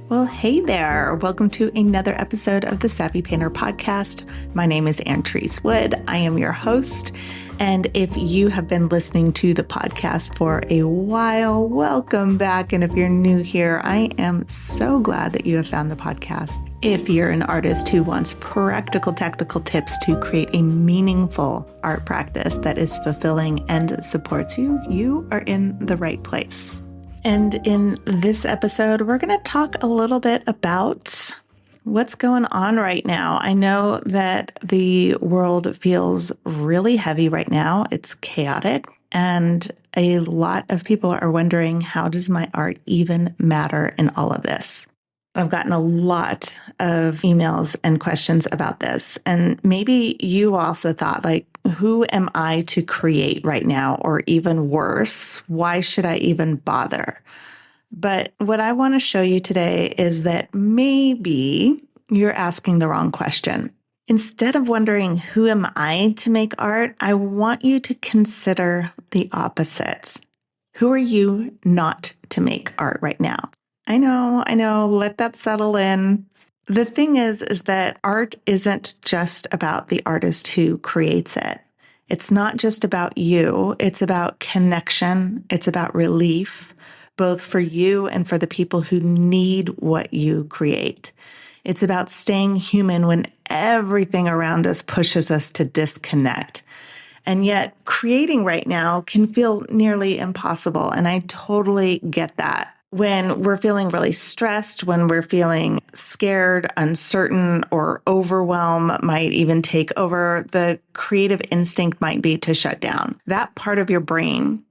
Well, hey there. Welcome to another episode of the Savvy Painter podcast. My name is Antrese Wood. I am your host. And if you have been listening to the podcast for a while, welcome back. And if you're new here, I am so glad that you have found the podcast. If you're an artist who wants practical, tactical tips to create a meaningful art practice that is fulfilling and supports you, you are in the right place. And in this episode, we're going to talk a little bit about what's going on right now. I know that the world feels really heavy right now. It's chaotic, and a lot of people are wondering, how does my art even matter in all of this? I've gotten a lot of emails and questions about this. And maybe you also thought, like, who am I to create right now? Or even worse, why should I even bother? But what I want to show you today is that maybe you're asking the wrong question. Instead of wondering, who am I to make art? I want you to consider the opposite. Who are you not to make art right now? I know. Let that settle in. The thing is that art isn't just about the artist who creates it. It's not just about you. It's about connection. It's about relief, both for you and for the people who need what you create. It's about staying human when everything around us pushes us to disconnect. And yet creating right now can feel nearly impossible. And I totally get that. When we're feeling really stressed, when we're feeling scared, uncertain, or overwhelm might even take over, the creative instinct might be to shut down. That part of your brain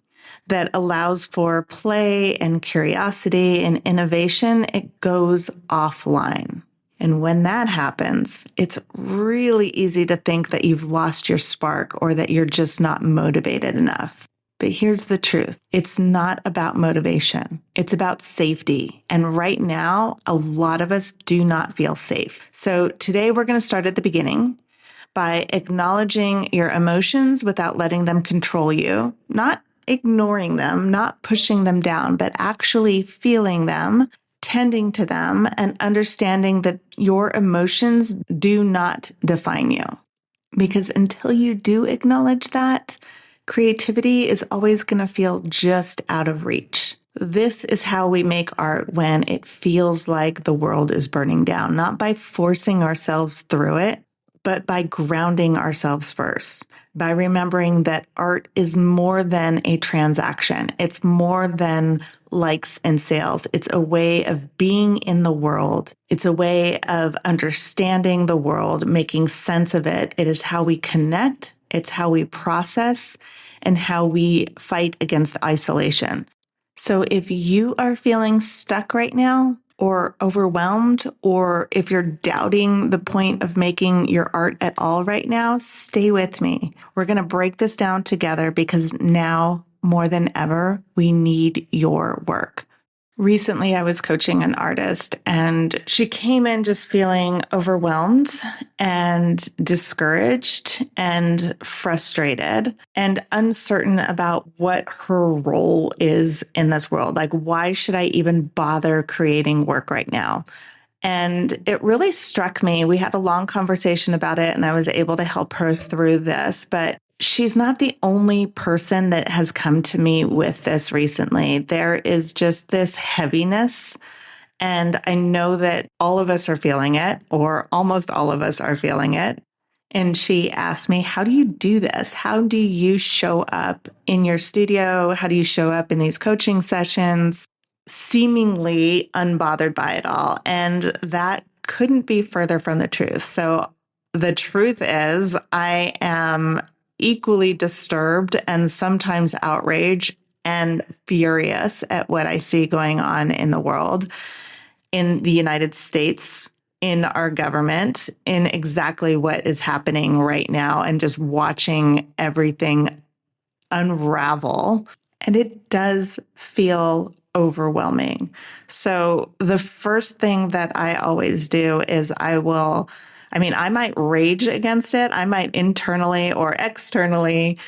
that allows for play and curiosity and innovation, it goes offline. And when that happens, it's really easy to think that you've lost your spark or that you're just not motivated enough. But here's the truth. It's not about motivation. It's about safety. And right now, a lot of us do not feel safe. So today we're going to start at the beginning by acknowledging your emotions without letting them control you, not ignoring them, not pushing them down, but actually feeling them, tending to them, and understanding that your emotions do not define you. Because until you do acknowledge that, creativity is always going to feel just out of reach. This is how we make art when it feels like the world is burning down, not by forcing ourselves through it, but by grounding ourselves first, by remembering that art is more than a transaction. It's more than likes and sales. It's a way of being in the world. It's a way of understanding the world, making sense of it. It is how we connect. It's how we process and how we fight against isolation. So if you are feeling stuck right now, or overwhelmed, or if you're doubting the point of making your art at all right now, stay with me. We're going to break this down together because now more than ever, we need your work. Recently, I was coaching an artist and she came in just feeling overwhelmed and discouraged and frustrated and uncertain about what her role is in this world. Like, why should I even bother creating work right now? And it really struck me. We had a long conversation about it and I was able to help her through this, but she's not the only person that has come to me with this recently. There is just this heaviness. And I know that all of us are feeling it, or almost all of us are feeling it. And she asked me, how do you do this? How do you show up in your studio? How do you show up in these coaching sessions, seemingly unbothered by it all? And that couldn't be further from the truth. So the truth is, I am equally disturbed and sometimes outraged and furious at what I see going on in the world, in the United States, in our government, in exactly what is happening right now, and just watching everything unravel. And it does feel overwhelming. So the first thing that I always do is I might rage against it. I might internally or externally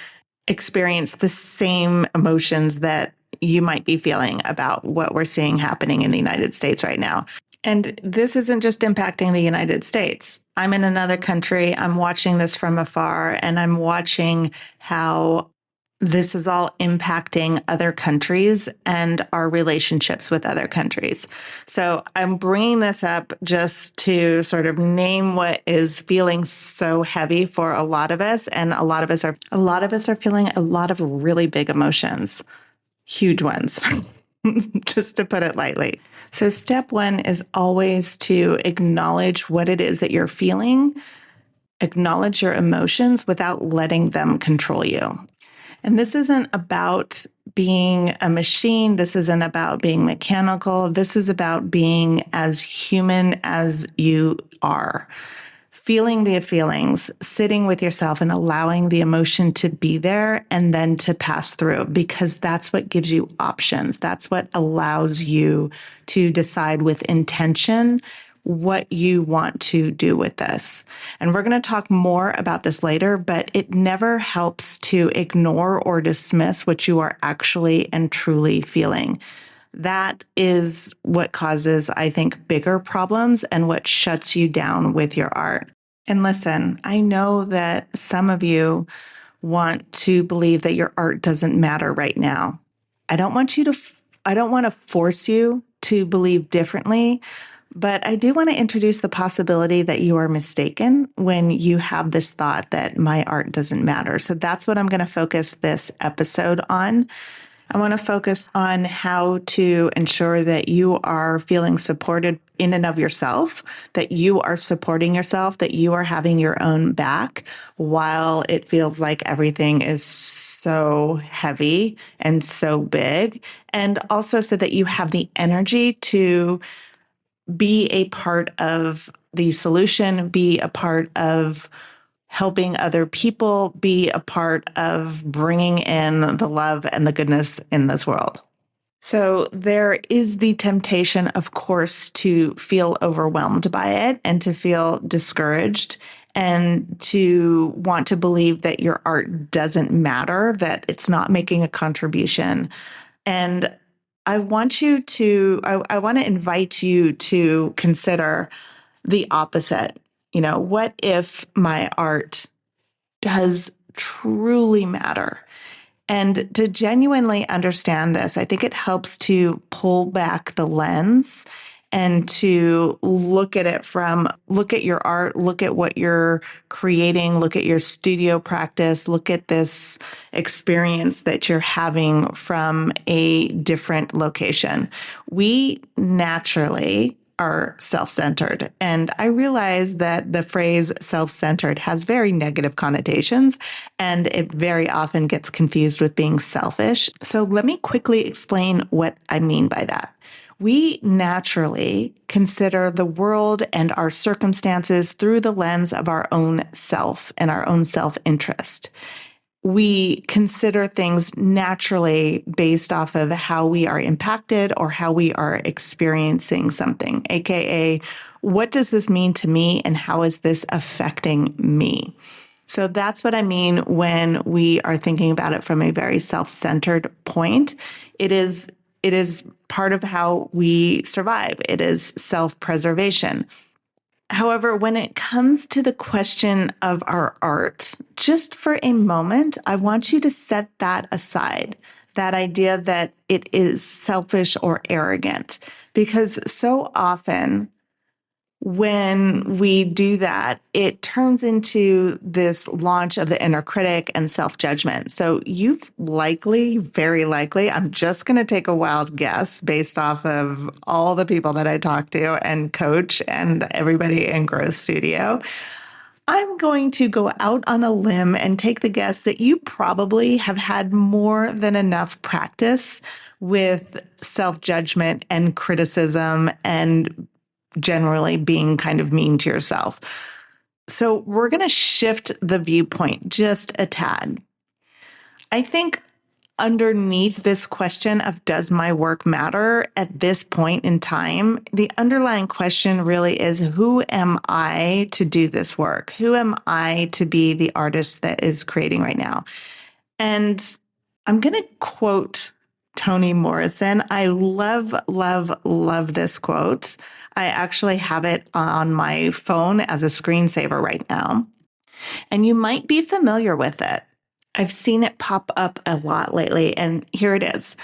experience the same emotions that you might be feeling about what we're seeing happening in the United States right now. And this isn't just impacting the United States. I'm in another country. I'm watching this from afar, and I'm watching how this is all impacting other countries and our relationships with other countries. So I'm bringing this up just to sort of name what is feeling so heavy for a lot of us. And a lot of us are feeling a lot of really big emotions, huge ones, just to put it lightly. So step one is always to acknowledge what it is that you're feeling, acknowledge your emotions without letting them control you. And this isn't about being a machine. This isn't about being mechanical. This is about being as human as you are. Feeling the feelings, sitting with yourself and allowing the emotion to be there and then to pass through, because that's what gives you options. That's what allows you to decide with intention what you want to do with this. And we're going to talk more about this later, but it never helps to ignore or dismiss what you are actually and truly feeling. That is what causes, I think, bigger problems and what shuts you down with your art. And listen, I know that some of you want to believe that your art doesn't matter right now. I don't want to force you to believe differently, but I do want to introduce the possibility that you are mistaken when you have this thought that my art doesn't matter. So that's what I'm going to focus this episode on. I want to focus on how to ensure that you are feeling supported in and of yourself, that you are supporting yourself, that you are having your own back while it feels like everything is so heavy and so big. And also so that you have the energy to be a part of the solution, be a part of helping other people, be a part of bringing in the love and the goodness in this world. So there is the temptation, of course, to feel overwhelmed by it and to feel discouraged and to want to believe that your art doesn't matter, that it's not making a contribution. And I want to invite you to consider the opposite. What if my art does truly matter? And to genuinely understand this, I think it helps to pull back the lens and to look at your art, look at what you're creating, look at your studio practice, look at this experience that you're having from a different location. We naturally are self-centered. And I realize that the phrase self-centered has very negative connotations, and it very often gets confused with being selfish. So let me quickly explain what I mean by that. We naturally consider the world and our circumstances through the lens of our own self and our own self-interest. We consider things naturally based off of how we are impacted or how we are experiencing something, aka, what does this mean to me and how is this affecting me? So that's what I mean when we are thinking about it from a very self-centered point. It is part of how we survive. It is self-preservation. However, when it comes to the question of our art, just for a moment, I want you to set that aside, that idea that it is selfish or arrogant, because so often when we do that, it turns into this launch of the inner critic and self-judgment. So you've very likely, I'm just going to take a wild guess based off of all the people that I talk to and coach and everybody in Growth Studio. I'm going to go out on a limb and take the guess that you probably have had more than enough practice with self-judgment and criticism and generally being kind of mean to yourself. So we're going to shift the viewpoint just a tad. I think underneath this question of does my work matter at this point in time, the underlying question really is, who am I to do this work? Who am I to be the artist that is creating right now? And I'm going to quote Toni Morrison. I love, love, love this quote. I actually have it on my phone as a screensaver right now. And you might be familiar with it. I've seen it pop up a lot lately, and here it is.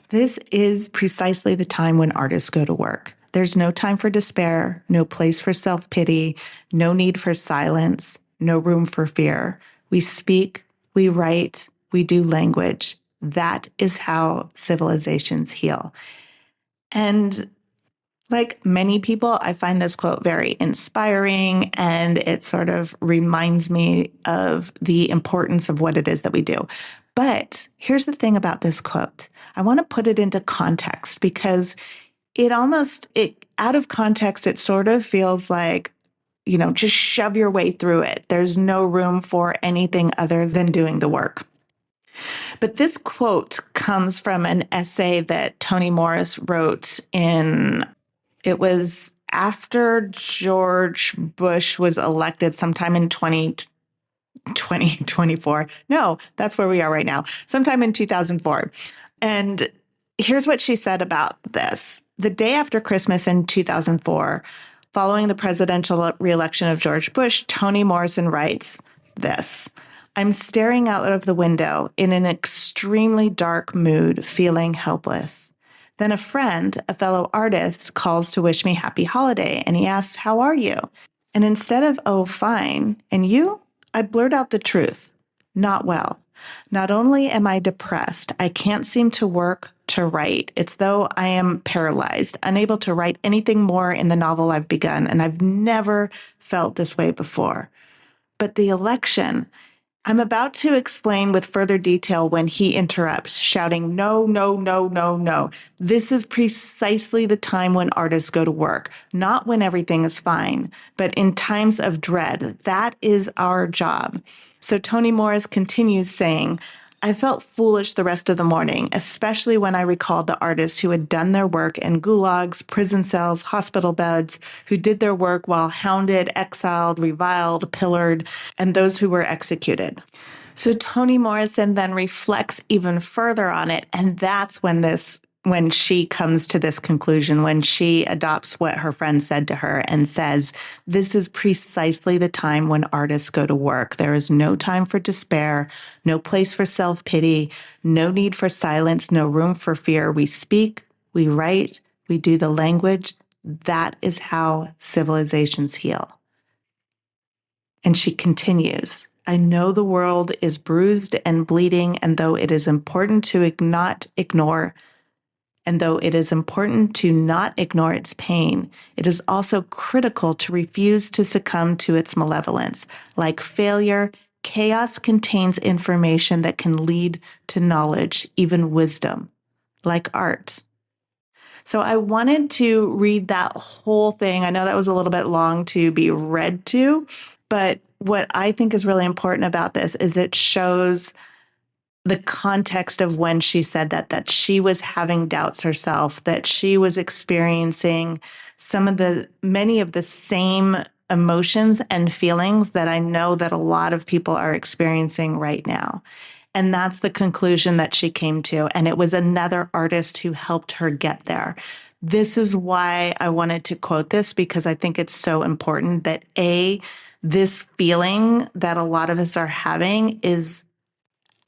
This is precisely the time when artists go to work. There's no time for despair, no place for self-pity, no need for silence, no room for fear. We speak, we write, we do language. That is how civilizations heal. And like many people, I find this quote very inspiring, and it sort of reminds me of the importance of what it is that we do. But here's the thing about this quote. I want to put it into context because it out of context, it sort of feels like, just shove your way through it. There's no room for anything other than doing the work. But this quote comes from an essay that Toni Morris wrote it was after George Bush was elected sometime in 2024. No, that's where we are right now. Sometime in 2004. And here's what she said about this. The day after Christmas in 2004, following the presidential reelection of George Bush, Toni Morrison writes this. I'm staring out of the window in an extremely dark mood, feeling helpless. Then a friend, a fellow artist, calls to wish me happy holiday, and he asks, how are you? And instead of, oh, fine, and you? I blurt out the truth. Not well. Not only am I depressed, I can't seem to work, to write. It's though I am paralyzed, unable to write anything more in the novel I've begun, and I've never felt this way before. But the election, I'm about to explain with further detail when he interrupts, shouting, no, no, no, no, no. This is precisely the time when artists go to work, not when everything is fine, but in times of dread. That is our job. So Toni Morris continues saying, I felt foolish the rest of the morning, especially when I recalled the artists who had done their work in gulags, prison cells, hospital beds, who did their work while hounded, exiled, reviled, pillared, and those who were executed. So Toni Morrison then reflects even further on it, and that's when she comes to this conclusion, when she adopts what her friend said to her and says, this is precisely the time when artists go to work. There is no time for despair, no place for self-pity, no need for silence, no room for fear. We speak, we write, we do the language. That is how civilizations heal. And she continues, I know the world is bruised and bleeding, and though it is important to not ignore its pain, it is also critical to refuse to succumb to its malevolence. Like failure, chaos contains information that can lead to knowledge, even wisdom, like art. So I wanted to read that whole thing. I know that was a little bit long to be read to, but what I think is really important about this is it shows the context of when she said that she was having doubts herself, that she was experiencing many of the same emotions and feelings that I know that a lot of people are experiencing right now. And that's the conclusion that she came to. And it was another artist who helped her get there. This is why I wanted to quote this, because I think it's so important that this feeling that a lot of us are having is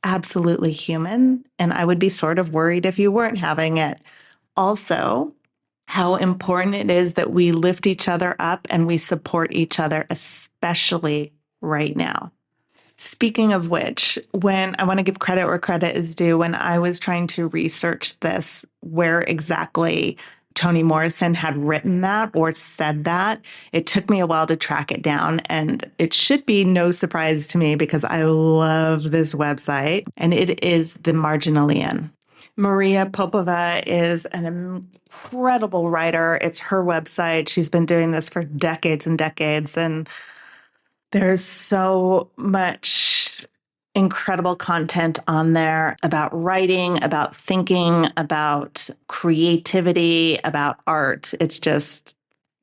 absolutely human. And I would be sort of worried if you weren't having it. Also, how important it is that we lift each other up and we support each other, especially right now. Speaking of which, when I want to give credit where credit is due, when I was trying to research this, where exactly Toni Morrison had written that or said that, it took me a while to track it down. And it should be no surprise to me because I love this website, and it is The Marginalian. Maria Popova is an incredible writer. It's her website. She's been doing this for decades and decades, and there's so much incredible content on there about writing, about thinking, about creativity, about art. It's just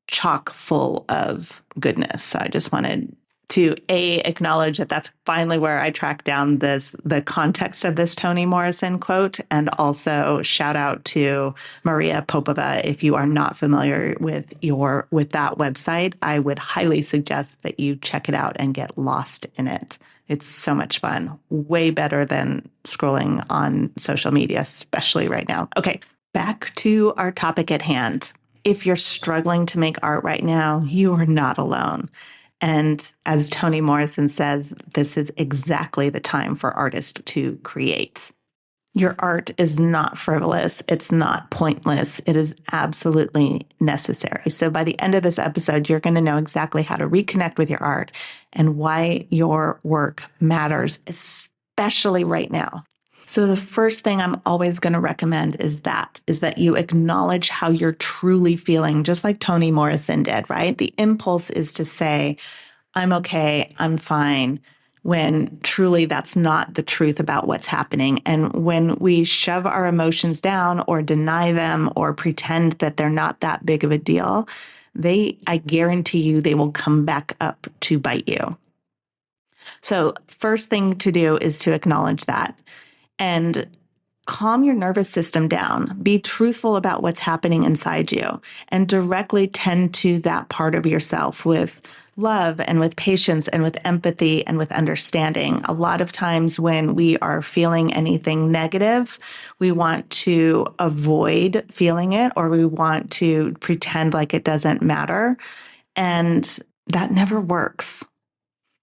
chock full of goodness. So I just wanted to acknowledge that that's finally where I tracked down the context of this Toni Morrison quote, and also shout out to Maria Popova. If you are not familiar with that website, I would highly suggest that you check it out and get lost in it. It's so much fun, way better than scrolling on social media, especially right now. Okay, back to our topic at hand. If you're struggling to make art right now, you are not alone. And as Toni Morrison says, this is exactly the time for artists to create. Your art is not frivolous. It's not pointless. It is absolutely necessary. So by the end of this episode, you're going to know exactly how to reconnect with your art and why your work matters, especially right now. So the first thing I'm always going to recommend is that you acknowledge how you're truly feeling, just like Toni Morrison did, right? The impulse is to say, I'm okay, I'm fine, when truly that's not the truth about what's happening. And when we shove our emotions down or deny them or pretend that they're not that big of a deal, I guarantee you, they will come back up to bite you. So first thing to do is to acknowledge that and calm your nervous system down. Be truthful about what's happening inside you and directly tend to that part of yourself with love and with patience and with empathy and with understanding. A lot of times when we are feeling anything negative, we want to avoid feeling it, or we want to pretend like it doesn't matter. And that never works.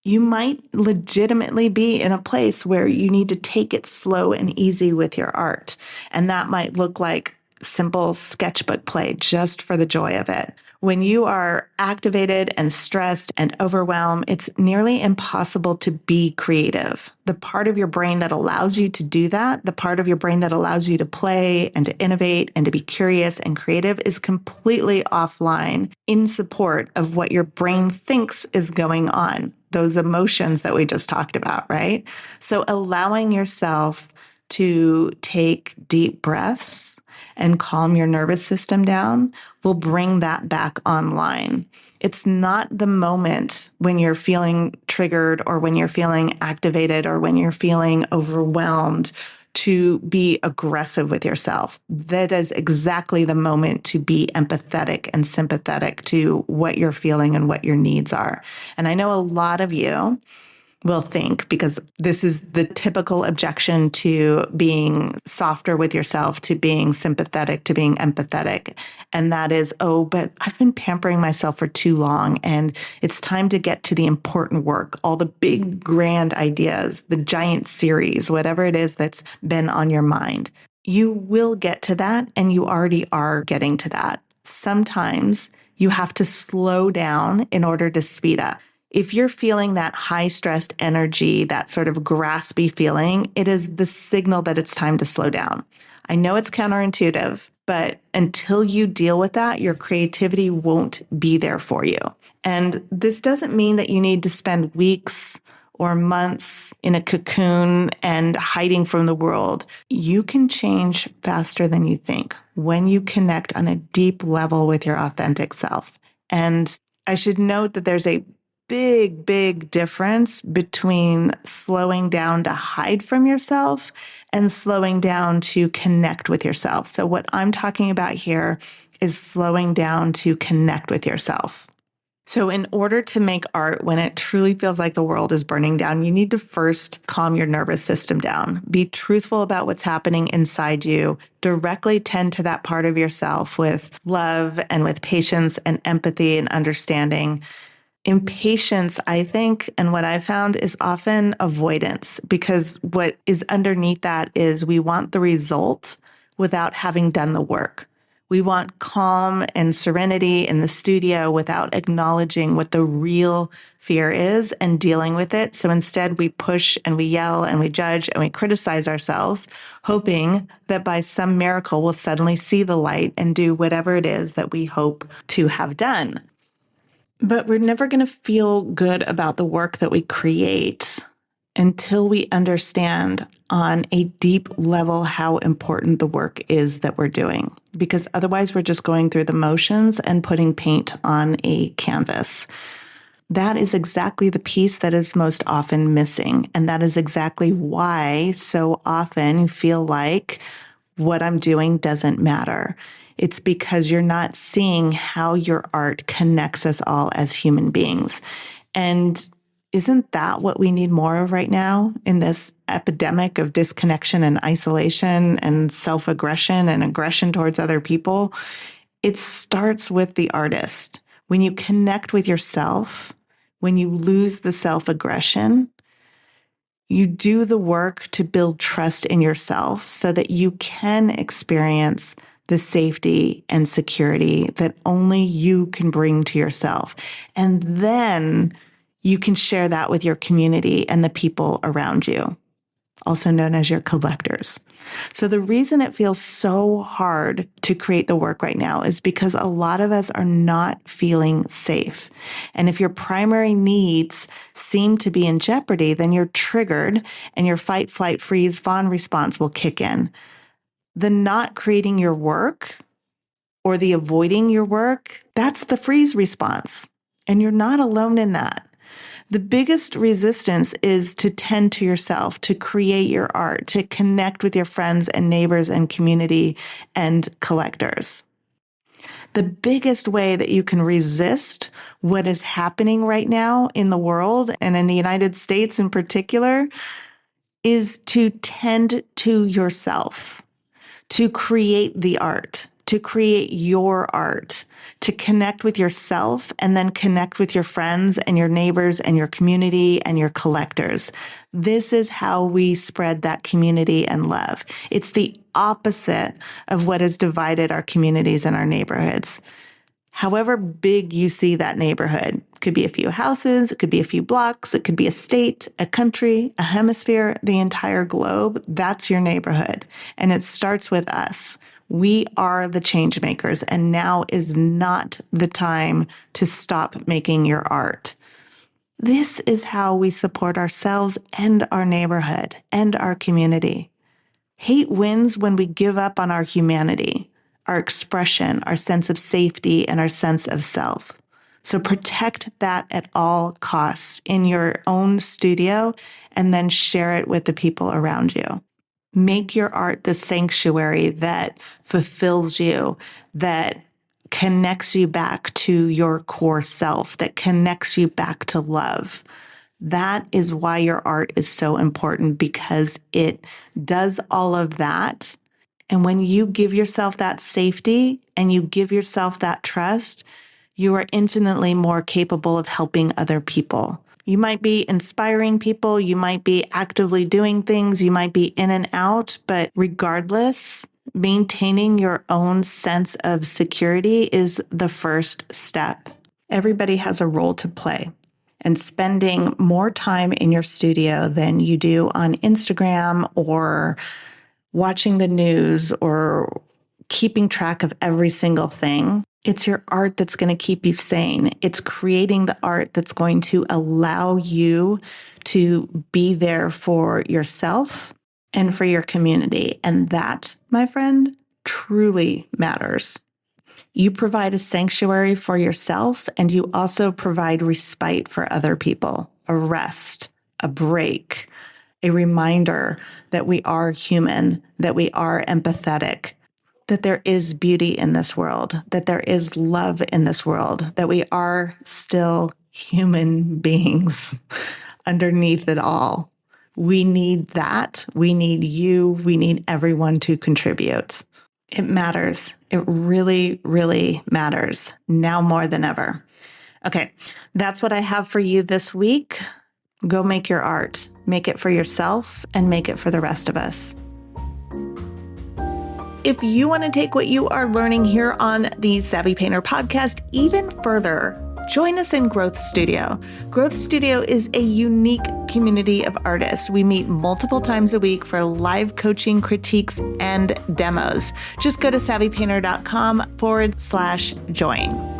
You might legitimately be in a place where you need to take it slow and easy with your art. And that might look like simple sketchbook play just for the joy of it. When you are activated and stressed and overwhelmed, it's nearly impossible to be creative. The part of your brain that allows you to do that, the part of your brain that allows you to play and to innovate and to be curious and creative, is completely offline in support of what your brain thinks is going on. Those emotions that we just talked about, right? So allowing yourself to take deep breaths and calm your nervous system down will bring that back online. It's not the moment when you're feeling triggered or when you're feeling activated or when you're feeling overwhelmed to be aggressive with yourself. That is exactly the moment to be empathetic and sympathetic to what you're feeling and what your needs are. And I know a lot of you will think, because this is the typical objection to being softer with yourself, to being sympathetic, to being empathetic. And that is, oh, but I've been pampering myself for too long and it's time to get to the important work, all the big grand ideas, the giant series, whatever it is that's been on your mind. You will get to that, and you already are getting to that. Sometimes you have to slow down in order to speed up. If you're feeling that high stressed energy, that sort of graspy feeling, it is the signal that it's time to slow down. I know it's counterintuitive, but until you deal with that, your creativity won't be there for you. And this doesn't mean that you need to spend weeks or months in a cocoon and hiding from the world. You can change faster than you think when you connect on a deep level with your authentic self. And I should note that there's a big difference between slowing down to hide from yourself and slowing down to connect with yourself. So what I'm talking about here is slowing down to connect with yourself. So in order to make art when it truly feels like the world is burning down, you need to first calm your nervous system down. Be truthful about what's happening inside you. Directly tend to that part of yourself with love and with patience and empathy and understanding. Impatience, I think, and what I found is often avoidance, because what is underneath that is we want the result without having done the work. We want calm and serenity in the studio without acknowledging what the real fear is and dealing with it. So instead, we push and we yell and we judge and we criticize ourselves, hoping that by some miracle we'll suddenly see the light and do whatever it is that we hope to have done. But we're never going to feel good about the work that we create until we understand on a deep level how important the work is that we're doing. Because otherwise we're just going through the motions and putting paint on a canvas. That is exactly the piece that is most often missing. And that is exactly why so often you feel like what I'm doing doesn't matter. It's because you're not seeing how your art connects us all as human beings. And isn't that what we need more of right now in this epidemic of disconnection and isolation and self-aggression and aggression towards other people? It starts with the artist. When you connect with yourself, when you lose the self-aggression, you do the work to build trust in yourself so that you can experience the safety and security that only you can bring to yourself. And then you can share that with your community and the people around you, also known as your collectors. So the reason it feels so hard to create the work right now is because a lot of us are not feeling safe. And if your primary needs seem to be in jeopardy, then you're triggered and your fight, flight, freeze, fawn response will kick in. The not creating your work or the avoiding your work, that's the freeze response. And you're not alone in that. The biggest resistance is to tend to yourself, to create your art, to connect with your friends and neighbors and community and collectors. The biggest way that you can resist what is happening right now in the world and in the United States in particular is to tend to yourself, to create the art, to create your art, to connect with yourself and then connect with your friends and your neighbors and your community and your collectors. This is how we spread that community and love. It's the opposite of what has divided our communities and our neighborhoods. However big you see that neighborhood, it could be a few houses, it could be a few blocks, it could be a state, a country, a hemisphere, the entire globe. That's your neighborhood. And it starts with us. We are the change makers, and now is not the time to stop making your art. This is how we support ourselves and our neighborhood and our community. Hate wins when we give up on our humanity, our expression, our sense of safety, and our sense of self. So protect that at all costs in your own studio and then share it with the people around you. Make your art the sanctuary that fulfills you, that connects you back to your core self, that connects you back to love. That is why your art is so important, because it does all of that. And when you give yourself that safety and you give yourself that trust, you are infinitely more capable of helping other people. You might be inspiring people, you might be actively doing things, you might be in and out, but regardless, maintaining your own sense of security is the first step. Everybody has a role to play. And spending more time in your studio than you do on Instagram or watching the news or keeping track of every single thing, it's your art that's going to keep you sane. It's creating the art that's going to allow you to be there for yourself and for your community. And that, my friend, truly matters. You provide a sanctuary for yourself, and you also provide respite for other people, a rest, a break, a reminder that we are human, that we are empathetic, that there is beauty in this world, that there is love in this world, that we are still human beings underneath it all. We need that. We need you. We need everyone to contribute. It matters. It really, really matters now more than ever. Okay, that's what I have for you this week. Go make your art. Make it for yourself and make it for the rest of us. If you want to take what you are learning here on the Savvy Painter podcast even further, join us in Growth Studio. Growth Studio is a unique community of artists. We meet multiple times a week for live coaching, critiques, and demos. Just go to savvypainter.com/join.